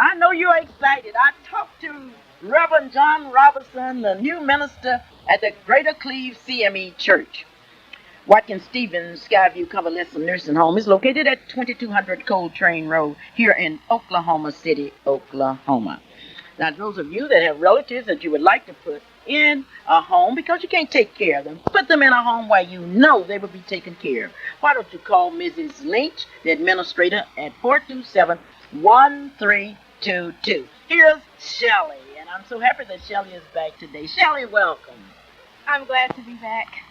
I know you're excited. I talked to Reverend John Robertson, the new minister at the Greater Cleve CME Church. Watkins Stevens Skyview Convalescent Nursing Home is located at 2200 Coltrane Road here in Oklahoma City, Oklahoma. Now, those of you that have relatives that you would like to put in a home because you can't take care of them, put them in a home where you know they will be taken care of. Why don't you call Mrs. Lynch, the administrator, at 427-1322. Here's Shelley, and I'm so happy that Shelley is back today. Shelley, welcome. I'm glad to be back.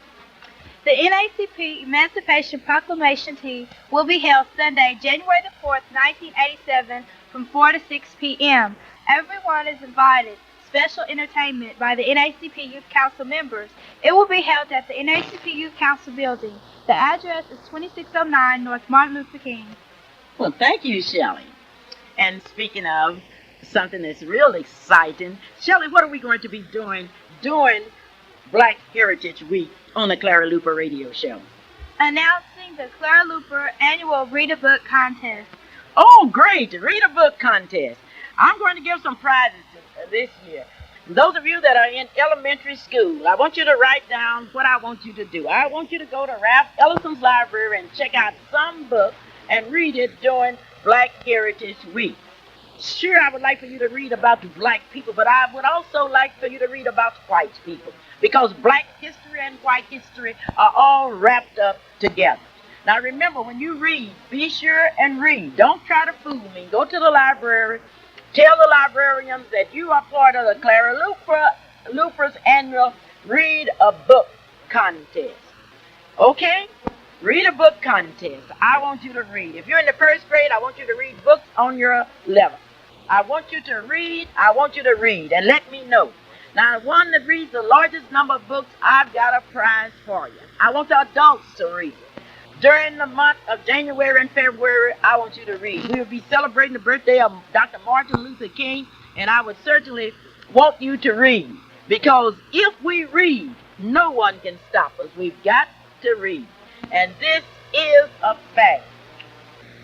The NACP Emancipation Proclamation Tea will be held Sunday, January the 4th, 1987, from 4 to 6 p.m. Everyone is invited. Special entertainment by the NACP Youth Council members. It will be held at the NACP Youth Council building. The address is 2609 North Martin Luther King. Well, thank you, Shelley. And speaking of something that's real exciting, Shelley, what are we going to be doing during Black Heritage Week on the Clara Luper radio show? Announcing the Clara Luper annual Read a Book contest. Oh, great! Read a book contest. I'm going to give some prizes this year. Those of you that are in elementary school, I want you to write down what I want you to do. I want you to go to Ralph Ellison's library and check out some book and read it during Black Heritage Week. Sure, I would like for you to read about the black people, but I would also like for you to read about white people, because black history and white history are all wrapped up together. Now remember, when you read, be sure and read. Don't try to fool me. Go to the library. Tell the librarians that you are part of the Clara Luper's annual Read a Book contest. Okay? Read a book contest. I want you to read. If you're in the first grade, I want you to read books on your level. I want you to read. And let me know. Now, the one that reads the largest number of books, I've got a prize for you. I want the adults to read. During the month of January and February, I want you to read. We will be celebrating the birthday of Dr. Martin Luther King, and I would certainly want you to read. Because if we read, no one can stop us. We've got to read. And this is a fact.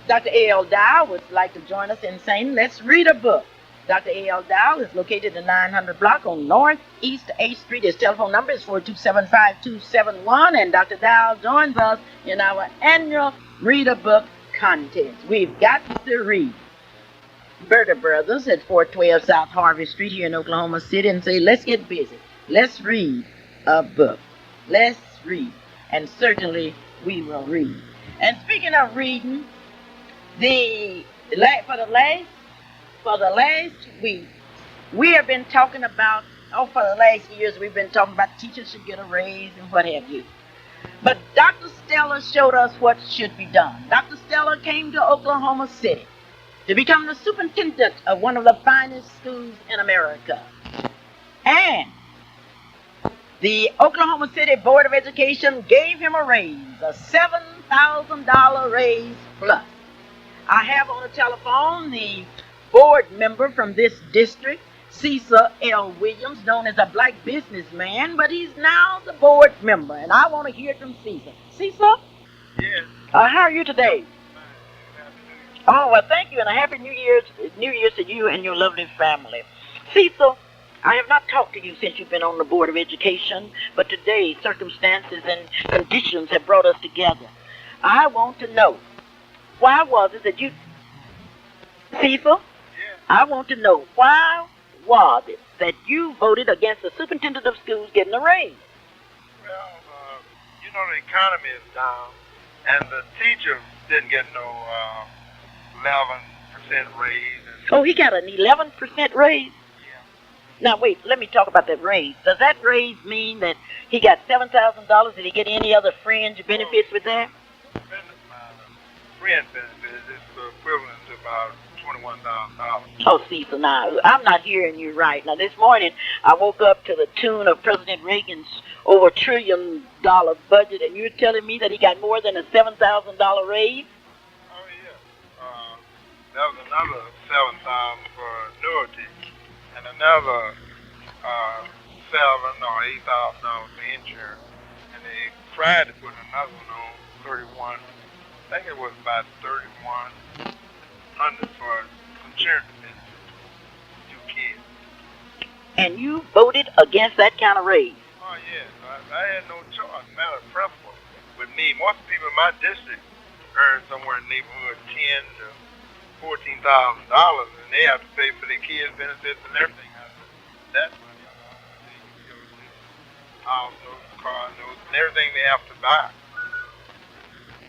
Dr. A.L. Dow would like to join us in saying, let's read a book. Dr. A.L. Dow is located in 900 block on Northeast 8th Street. His telephone number is 427-5271, and Dr. Dow joins us in our annual Read a Book contest. We've got to read. Berta Brothers at 412 South Harvey Street here in Oklahoma City and say, let's get busy. Let's read a book. Let's read. And certainly we will read. And speaking of reading, for the last week, we have been talking about, for the last years, we've been talking about teachers should get a raise and what have you. But Dr. Stella showed us what should be done. Dr. Stella came to Oklahoma City to become the superintendent of one of the finest schools in America. And the Oklahoma City Board of Education gave him a raise, a $7,000 raise plus. I have on the telephone the board member from this district, Cecil L. Williams, known as a black businessman, but he's now the board member, and I want to hear from Cecil. Cecil? Yes. How are you today? Oh, well, thank you, and a happy New Year's to you and your lovely family. Cecil, I have not talked to you since you've been on the Board of Education, but today circumstances and conditions have brought us together. I want to know, why was it that you... Cecil? Yes. I want to know, why was it that you voted against the superintendent of schools getting a raise? Well, the economy is down, and the teacher didn't get no 11% raise. Oh, he got an 11% raise? Yeah. Now, wait, let me talk about that raise. Does that raise mean that he got $7,000? Did he get any other fringe benefits with that? Fringe benefits is equivalent to about $21,000. Oh, Cecil, now, I'm not hearing you right. Now, this morning, I woke up to the tune of President Reagan's over $1 trillion budget, and you're telling me that he got more than a $7,000 raise? Oh, yeah. That was another $7,000 for annuity, and another $7,000 or $8,000 for insurance. And they tried to put another one on 31. I think it was about 3,100 for insurance benefits. And you voted against that kind of raise. Oh yes, I had no choice. Matter of principle with me. Most people in my district earn somewhere in the neighborhood $10,000 to $14,000, and they have to pay for their kids' benefits and everything. That money, they give house notes, car notes, and everything they have to buy.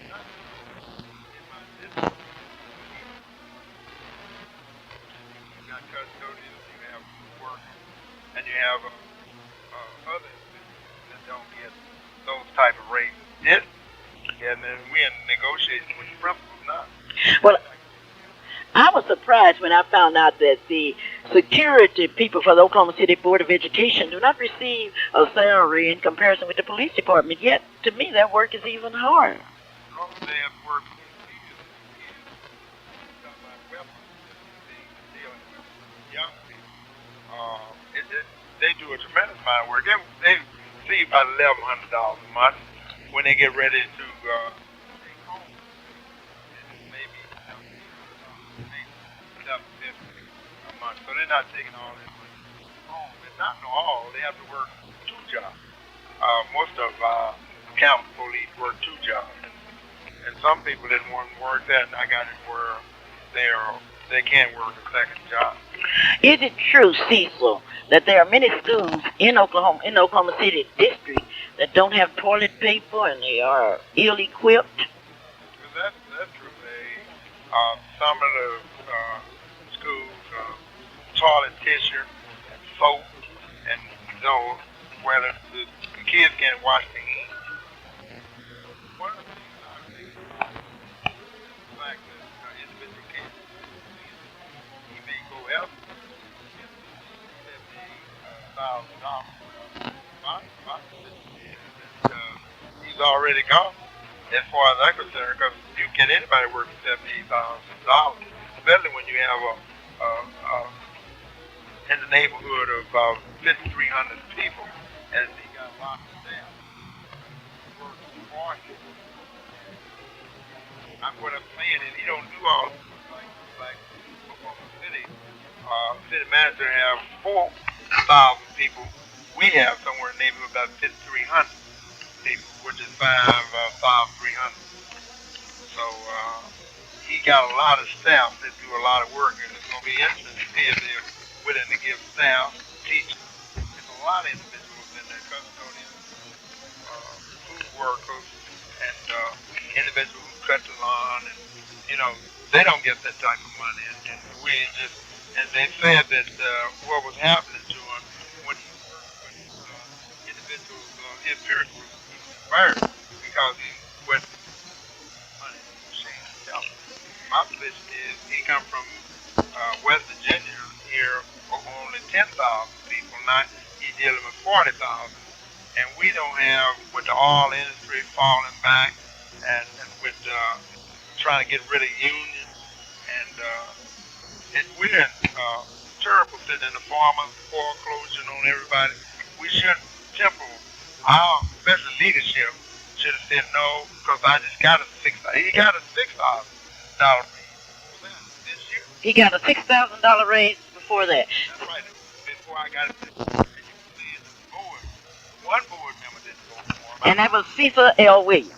In my district, you got custodians, you have workers, and you have other individuals that don't get those type of rates. Yes, and then we're in negotiations with the principals now. Well, I was surprised when I found out that the security people for the Oklahoma City Board of Education do not receive a salary in comparison with the police department. Yet, to me, that work is even harder. All they have to work with talking about weapons, dealing with young people. They do a tremendous amount of work. They see about $1,100 a month when they get ready to take home. Maybe $750 a month. So they're not taking all that money home. And not all. They have to work two jobs. Most of county police work two jobs. And some people didn't want to work that, and I got it where they can't work a second job. Is it true, Cecil, that there are many schools in the Oklahoma City district, that don't have toilet paper and they are ill-equipped? Well, that's true. Some of the schools, toilet tissue and soap, and where the kids can't wash their hands. One of the things I think is the fact that individual kids, he may go out and get $70,000. My position is that he's already gone, as far as I'm concerned, because you can anybody work for $78,000, especially when you have in the neighborhood of about 5,300 people, and he got lots of staff working for him. What I'm saying is he don't do all like Oklahoma City. City manager have 4,000 people. We have somewhere in the neighborhood about 5,300 people, which is 5,300. So he got a lot of staff that do a lot of work, and it's going to be interesting to see if they're willing to give staff, teachers. There's a lot of individuals in there, custodians, food workers, and individuals who cut the lawn, and they don't get that type of money. And we just, and they said that what was happening to him when he worked with individuals, his peer group, he was fired because he wasn't money to shame himself. My position is he come from West Virginia here, only 10,000 people. Now he's dealing with 40,000, and we don't have, with the oil industry falling back, and with trying to get rid of unions, and we're in terrible sitting in the farmers, foreclosure on everybody. We shouldn't temper our special leadership should have said no, because I just got a he got a $6,000 raise this year. He got a $6,000 raise before that. That's right. Before I got it, and you can see it, the board, one board member didn't vote for him. And that was Cecil L. Williams.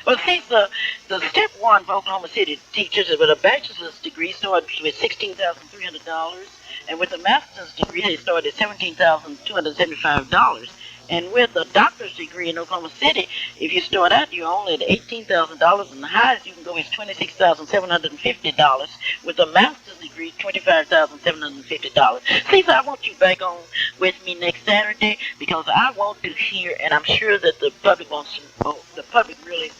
Well, Cecil, the step one for Oklahoma City teachers is with a bachelor's degree starts with $16,300, and with a master's degree they start at $17,275. And with a doctor's degree in Oklahoma City, if you start out, you're only at $18,000, and the highest you can go is $26,750. With a master's degree, $25,750. Cecil, I want you back on with me next Saturday, because I want to hear, and I'm sure that the public wants to know, the public really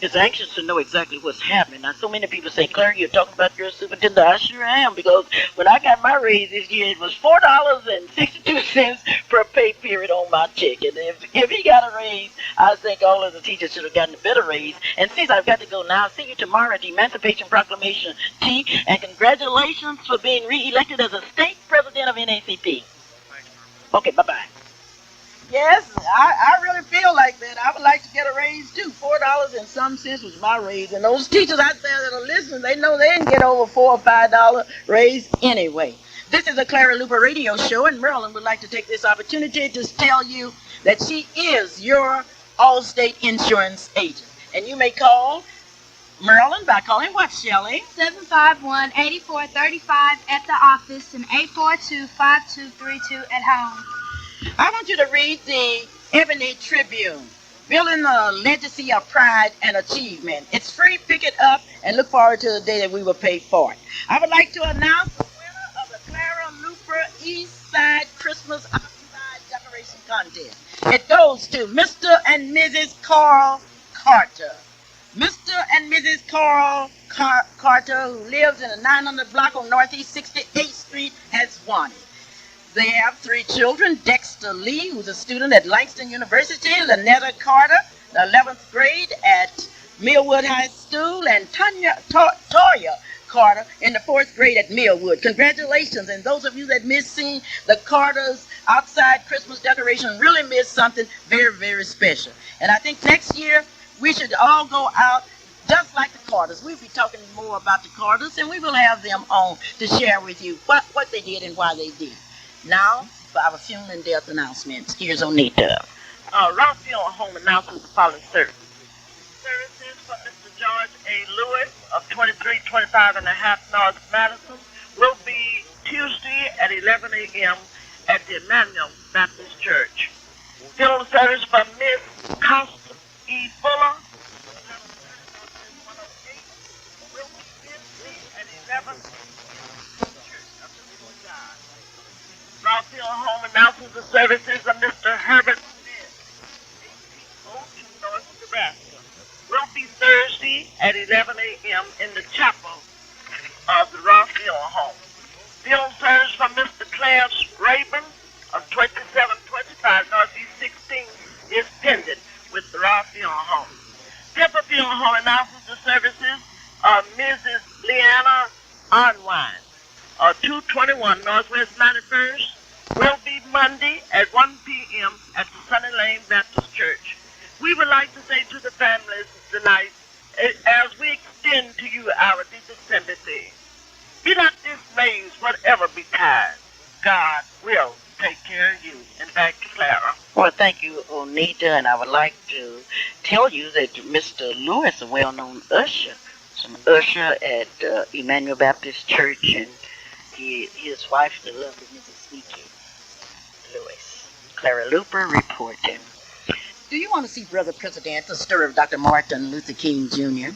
is anxious to know exactly what's happening. Now, so many people say, Clara, you're talking about your superintendent. I sure am, because when I got my raise this year, it was $4.62 per pay period on my check. And if he got a raise, I think all of the teachers should have gotten a better raise. And since I've got to go now, I'll see you tomorrow at the Emancipation Proclamation Tea. And congratulations for being re-elected as a state president of NACP. Okay, bye-bye. Yes, I really feel like that. I would like to get a raise too. $4 and some cents was my raise. And those teachers out there that are listening, they know they didn't get over $4 or $5 raise anyway. This is a Clara Luper radio show, and Marilyn would like to take this opportunity to tell you that she is your Allstate insurance agent. And you may call Marilyn by calling what, Shelley? 751-8435 at the office and 842-5232 at home. I want you to read the Ebony Tribune, Building a Legacy of Pride and Achievement. It's free. Pick it up and look forward to the day that we will pay for it. I would like to announce the winner of the Clara Luper East Side Christmas Outside Decoration Contest. It goes to Mr. and Mrs. Carl Carter. Mr. and Mrs. Carl Carter, who lives in the 900 block on Northeast 68th Street, has won it. They have 3 children: Dexter Lee, who's a student at Langston University; Lynetta Carter, the 11th grade at Millwood High School; and Toya Carter in the 4th grade at Millwood. Congratulations. And those of you that missed seeing the Carters outside Christmas decoration really missed something very, very special. And I think next year we should all go out just like the Carters. We'll be talking more about the Carters, and we will have them on to share with you what they did and why they did. Now, for our funeral and death announcements, here's Onita. Rock Funeral Home announces the following service. Services for Mr. George A. Lewis of 2325 and a half North Madison will be Tuesday at 11 a.m. at the Emmanuel Baptist Church. Funeral service for Miss Costa E. Fuller, 108, will be Wednesday at 11 Rock Funeral Home announces the services of Mr. Herbert Smith, 1802 North Nebraska, will be Thursday at 11 a.m. in the chapel of the Rock Funeral Home. Funeral service for Mr. Clarence Raven of 2725 Northeast 16th is pending with the Rock Funeral Home. Pepper Funeral Home announces the services of Mrs. Leanna Onwine, 221 Northwest 91st, will be Monday at 1 p.m. at the Sunny Lane Baptist Church. We would like to say to the families tonight, as we extend to you our deepest sympathy, be not dismayed, whatever betide. God will take care of you. And back to Clara. Well, thank you, Onita, and I would like to tell you that Mr. Lewis, a well-known usher, at Emmanuel Baptist Church, and his wife, the lovely Mrs. Sneaky Lewis. Clara Luper reporting. Do you want to see Brother President, the story of Dr. Martin Luther King Jr.?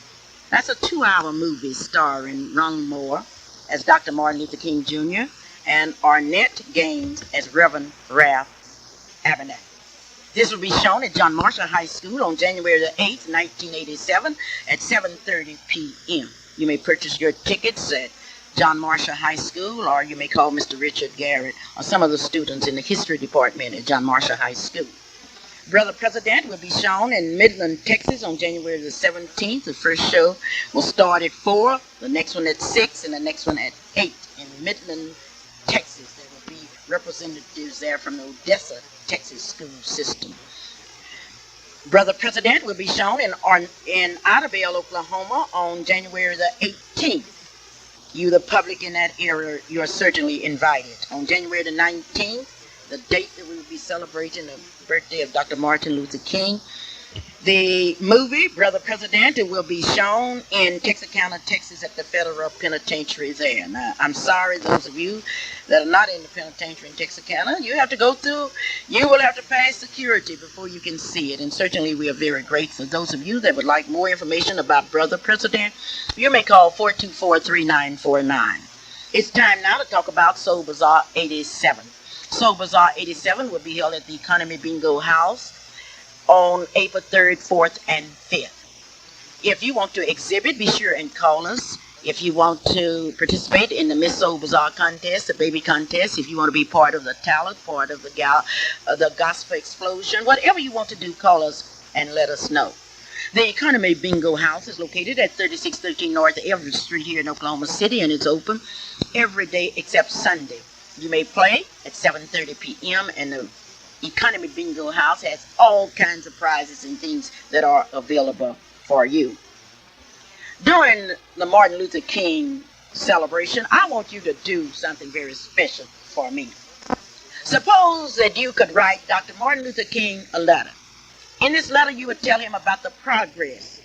That's a 2-hour movie starring Ron Moore as Dr. Martin Luther King Jr. and Arnett Gaines as Reverend Ralph Abernathy. This will be shown at John Marshall High School on January the 8th, 1987 at 7:30 p.m. You may purchase your tickets at John Marshall High School, or you may call Mr. Richard Garrett or some of the students in the history department at John Marshall High School. Brother President will be shown in Midland, Texas on January the 17th. The first show will start at 4, the next one at 6, and the next one at 8 in Midland, Texas. There will be representatives there from the Odessa, Texas school system. Brother President will be shown in Idabel, Oklahoma on January the 18th. You, the public in that area, you are certainly invited. On January the 19th, the date that we will be celebrating the birthday of Dr. Martin Luther King, the movie, Brother President, will be shown in Texarkana, Texas at the Federal Penitentiary there. Now, I'm sorry, those of you that are not in the penitentiary in Texarkana, you will have to pass security before you can see it. And certainly we are very grateful. Those of you that would like more information about Brother President, you may call 424-3949. It's time now to talk about Soul Bazaar 87. Soul Bazaar 87 will be held at the Economy Bingo House on April 3rd, 4th, and 5th. If you want to exhibit, be sure and call us. If you want to participate in the Miss Soul Bazaar contest, the baby contest, if you want to be part of the talent, part of the gospel explosion, whatever you want to do, call us and let us know. The Economy Bingo House is located at 3613 North Everett Street here in Oklahoma City, and it's open every day except Sunday. You may play at 7:30 p.m. and the Economy Bingo House has all kinds of prizes and things that are available for you. During the Martin Luther King celebration, I want you to do something very special for me. Suppose that you could write Dr. Martin Luther King a letter. In this letter, you would tell him about the progress,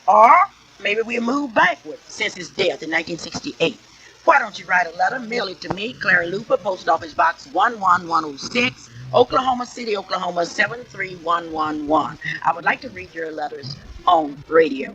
or maybe we'll move backward since his death in 1968. Why don't you write a letter, mail it to me, Clara Luper, Post Office Box 11106, Oklahoma City, Oklahoma 73111. I would like to read your letters on radio.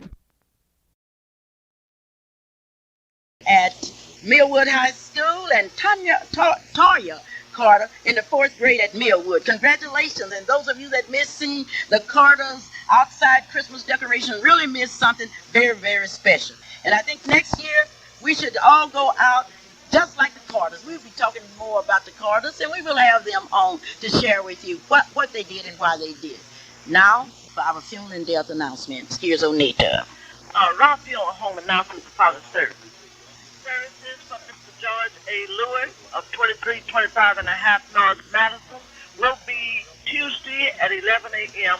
At Millwood High School, and Toya Carter in the fourth grade at Millwood. Congratulations, and those of you that missed seeing the Carters outside Christmas decoration really missed something very, very special. And I think next year we should all go out just like the Carters. We'll be talking more about the Carters, and we will have them on to share with you what they did and why they did. Now, for our funeral and death announcements, here's Onita. Raphael home announcements for Father's service. Services for Mr. George A. Lewis of 2325 and a half North Madison will be Tuesday at 11 a.m.